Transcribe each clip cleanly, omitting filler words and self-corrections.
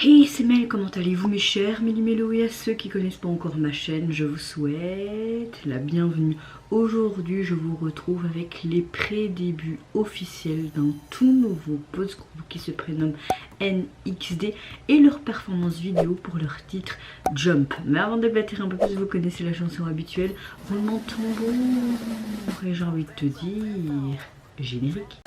Hey, c'est Mel, comment allez-vous mes chers Méli-Mélo, et à ceux qui connaissent pas encore ma chaîne, je vous souhaite la bienvenue. Aujourd'hui, je vous retrouve avec les pré-débuts officiels d'un tout nouveau boys group qui se prénomme NXD et leur performance vidéo pour leur titre Jump. Mais avant de débattre un peu plus, vous connaissez la chanson habituelle, roulement de tambour, et j'ai envie de te dire générique.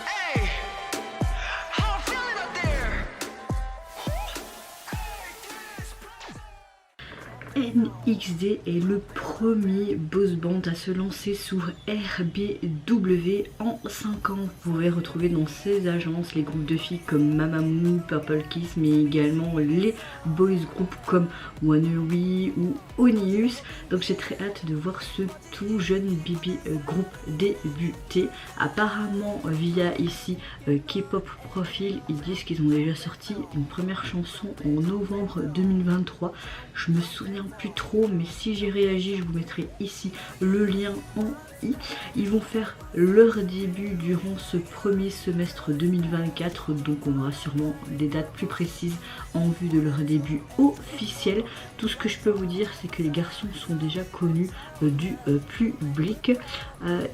NXD est le premier boys band à se lancer sous RBW en 5 ans. Vous pouvez retrouver dans ces agences les groupes de filles comme Mamamoo, Purple Kiss, mais également les boys groups comme Onery ou Onius. Donc j'ai très hâte de voir ce tout jeune baby groupe débuter. Apparemment via ici K-pop Profile, ils disent qu'ils ont déjà sorti une première chanson en novembre 2023. Je me souviens plus trop, mais si j'ai réagi, je vous mettrai ici le lien en i. Ils vont faire leur début durant ce premier semestre 2024, donc on aura sûrement des dates plus précises en vue de leur début officiel. Tout ce que je peux vous dire, c'est que les garçons sont déjà connus du public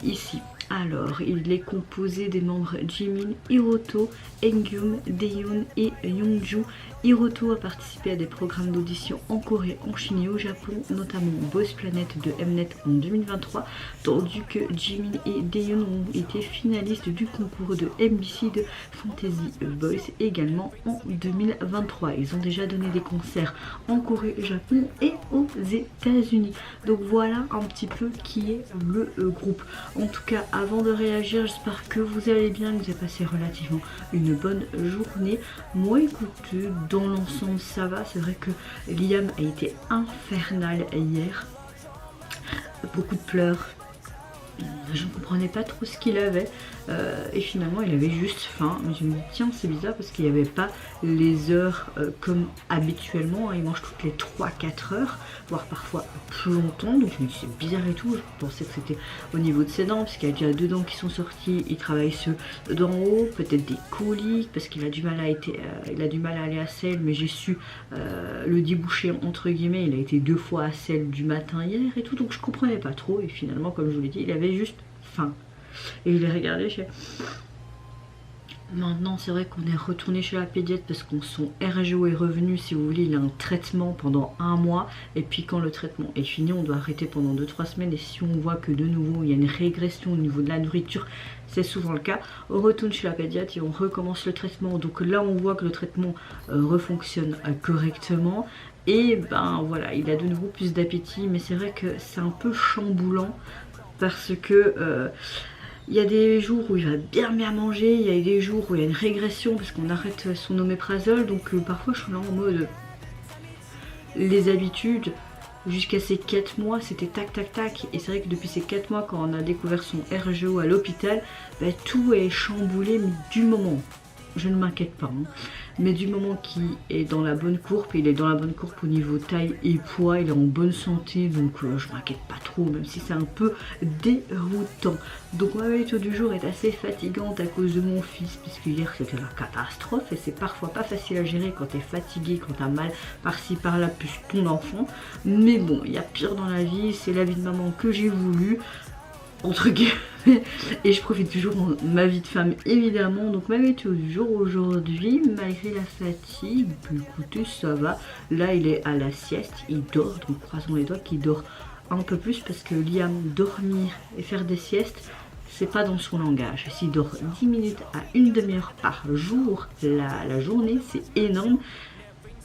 ici. Alors, il est composé des membres Jimin, Hiroto, Engyum, Daeyeon et Youngju. Hiroto a participé à des programmes d'audition en Corée, en Chine et au Japon, notamment Boys Planet de Mnet en 2023, tandis que Jimin et Daeyeon ont été finalistes du concours de MBC de Fantasy Voice également en 2023. Ils ont déjà donné des concerts en Corée, Japon et aux États-Unis. Donc voilà un petit peu qui est le groupe. En tout cas, avant de réagir, j'espère que vous allez bien, que vous avez passé relativement une bonne journée. Moi, écoutez, dans l'ensemble, ça va. C'est vrai que Liam a été infernal hier. Beaucoup de pleurs. Je ne comprenais pas trop ce qu'il avait et finalement il avait juste faim. Mais je me dis tiens, c'est bizarre parce qu'il n'y avait pas les heures comme habituellement, il mange toutes les 3-4 heures, voire parfois plus longtemps. Donc je me dis c'est bizarre et tout. Je pensais que c'était au niveau de ses dents parce qu'il y a déjà 2 dents qui sont sorties. Il travaille ceux d'en haut, peut-être des coliques parce qu'il a du mal à aller à selle, mais j'ai su le déboucher entre guillemets. Il a été 2 fois à selle du matin hier et tout, donc je comprenais pas trop. Et finalement, comme je vous l'ai dit, il avait juste faim. Et je l'ai regardé chez... Maintenant, c'est vrai qu'on est retourné chez la pédiatre parce qu'on son RGO est revenu. Si vous voulez, il a un traitement pendant 1 mois. Et puis quand le traitement est fini, on doit arrêter pendant 2-3 semaines. Et si on voit que de nouveau, il y a une régression au niveau de la nourriture, c'est souvent le cas, on retourne chez la pédiatre et on recommence le traitement. Donc là, on voit que le traitement refonctionne correctement. Et ben voilà, il a de nouveau plus d'appétit. Mais c'est vrai que c'est un peu chamboulant parce que... il y a des jours où il va bien manger, il y a des jours où il y a une régression parce qu'on arrête son oméprazole. Donc parfois je suis là en mode les habitudes jusqu'à ces 4 mois c'était tac tac tac. Et c'est vrai que depuis ces 4 mois quand on a découvert son RGO à l'hôpital, bah, tout est chamboulé, mais du moment, je ne m'inquiète pas, hein, mais du moment qu'il est dans la bonne courbe, il est dans la bonne courbe au niveau taille et poids, il est en bonne santé, donc je m'inquiète pas trop, même si c'est un peu déroutant. Donc ma météo du jour est assez fatigante à cause de mon fils, puisque hier c'était la catastrophe et c'est parfois pas facile à gérer quand t'es fatigué, quand t'as mal par-ci par-là, plus ton enfant. Mais bon, il y a pire dans la vie, c'est la vie de maman que j'ai voulu, entre guillemets, et je profite toujours de ma vie de femme évidemment. Donc ma météo du jour aujourd'hui, malgré la fatigue, écoutez, ça va. Là il est à la sieste, il dort, donc croisons les doigts qu'il dort un peu plus parce que Liam, dormir et faire des siestes, c'est pas dans son langage. S'il dort 10 minutes à une demi-heure par jour la journée, c'est énorme.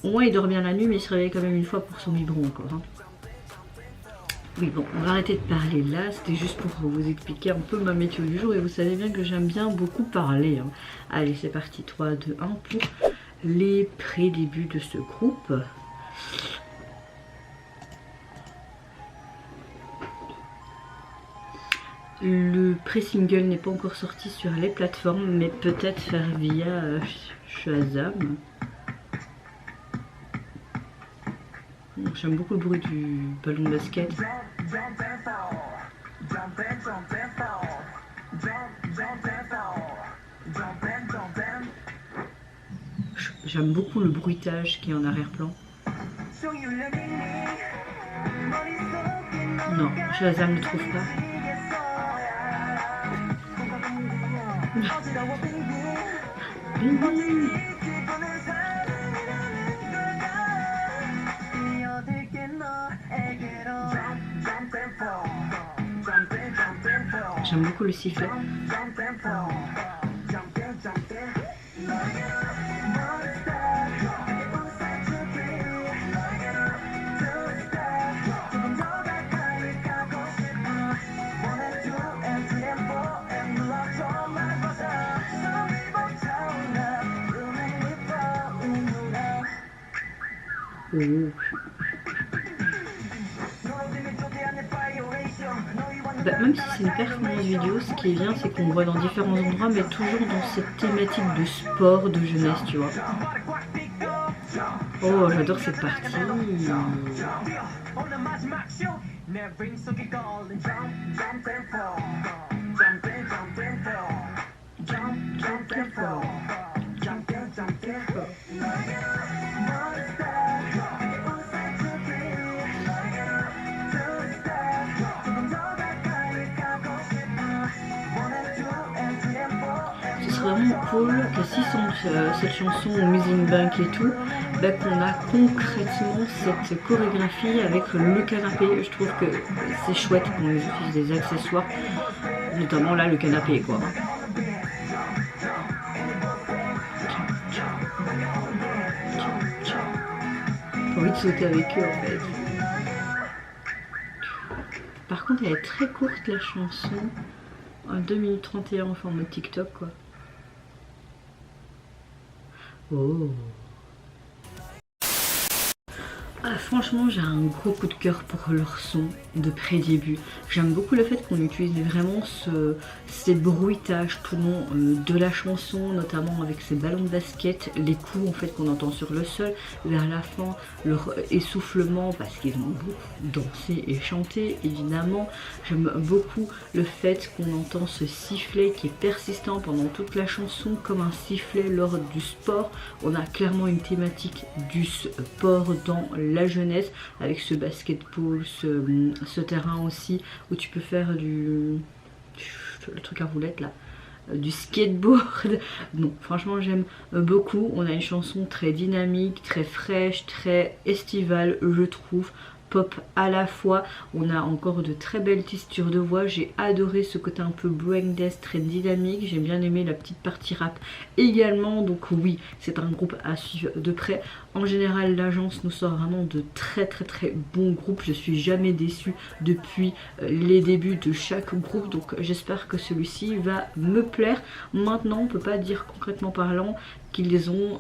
Au moins il dort bien la nuit, mais il se réveille quand même une fois pour son biberon encore, hein. Oui bon, on va arrêter de parler là, c'était juste pour vous expliquer un peu ma météo du jour et vous savez bien que j'aime bien beaucoup parler, hein. Allez c'est parti, 3, 2, 1 pour les pré-débuts de ce groupe. Le pré-single n'est pas encore sorti sur les plateformes, mais peut-être faire via Shazam. J'aime beaucoup le bruit du ballon de basket. J'aime beaucoup le bruitage qui est en arrière-plan. Non, Shazam ne trouve pas. J'aime beaucoup le sifflet. Oh. Bah, même si c'est une performance vidéo, ce qui est bien, c'est qu'on voit dans différents endroits, mais toujours dans cette thématique de sport, de jeunesse, tu vois. Oh, j'adore cette partie. Ce serait vraiment cool que si cette chanson Amusing Bank et tout, bah, qu'on a concrètement cette chorégraphie avec le canapé. Je trouve que c'est chouette qu'on utilise des accessoires, notamment là le canapé quoi. J'ai envie de sauter avec eux en fait. Par contre elle est très courte la chanson, 2 minutes 31 en forme TikTok quoi. Oh. Ah, franchement j'ai un gros coup de cœur pour leur son de pré-début. J'aime beaucoup le fait qu'on utilise vraiment ces bruitages tout le long de la chanson, notamment avec ces ballons de basket, les coups en fait qu'on entend sur le sol, vers la fin leur essoufflement parce qu'ils ont beaucoup dansé et chanté évidemment. J'aime beaucoup le fait qu'on entend ce sifflet qui est persistant pendant toute la chanson comme un sifflet lors du sport. On a clairement une thématique du sport dans la jeunesse avec ce basketball, ce terrain aussi où tu peux faire le truc à roulette là, du skateboard. Non, franchement j'aime beaucoup. On a une chanson très dynamique, très fraîche, très estivale je trouve, pop à la fois. On a encore de très belles textures de voix. J'ai adoré ce côté un peu breakdance très dynamique. J'ai bien aimé la petite partie rap également. Donc oui, c'est un groupe à suivre de près. En général, l'agence nous sort vraiment de très bons groupes. Je suis jamais déçue depuis les débuts de chaque groupe. Donc j'espère que celui-ci va me plaire. Maintenant, on peut pas dire concrètement parlant qu'ils ont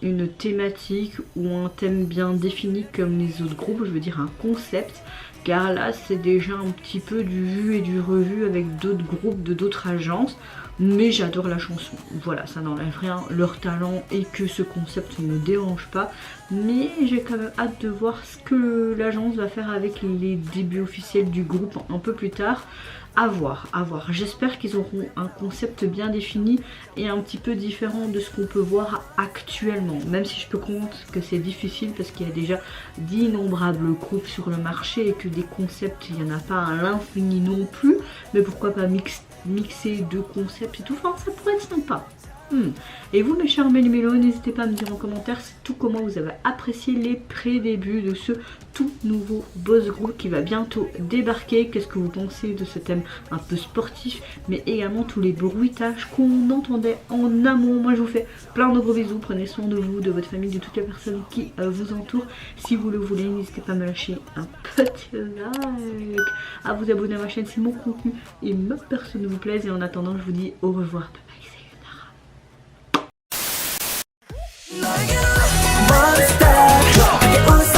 une thématique ou un thème bien défini comme les autres groupes. Je veux dire un concept. Car là, c'est déjà un petit peu du vu et du revu avec d'autres groupes de d'autres agences. Mais j'adore la chanson, voilà, ça n'enlève rien leur talent et que ce concept ne me dérange pas. Mais j'ai quand même hâte de voir ce que l'agence va faire avec les débuts officiels du groupe un peu plus tard. À voir, à voir. J'espère qu'ils auront un concept bien défini et un petit peu différent de ce qu'on peut voir actuellement. Même si je peux comprendre que c'est difficile parce qu'il y a déjà d'innombrables groupes sur le marché et que des concepts, il n'y en a pas à l'infini non plus. Mais pourquoi pas mixer deux concepts et tout, enfin ça pourrait être sympa. Et vous mes chers méli-mélos, n'hésitez pas à me dire en commentaire tout comment vous avez apprécié les pré-débuts de ce tout nouveau boss group qui va bientôt débarquer. Qu'est-ce que vous pensez de ce thème un peu sportif, mais également tous les bruitages qu'on entendait en amont. Moi je vous fais plein de gros bisous, prenez soin de vous, de votre famille, de toutes les personnes qui vous entourent. Si vous le voulez, n'hésitez pas à me lâcher un petit like, à vous abonner à ma chaîne si mon contenu et ma personne vous plaisent. Et en attendant, je vous dis au revoir. Monster,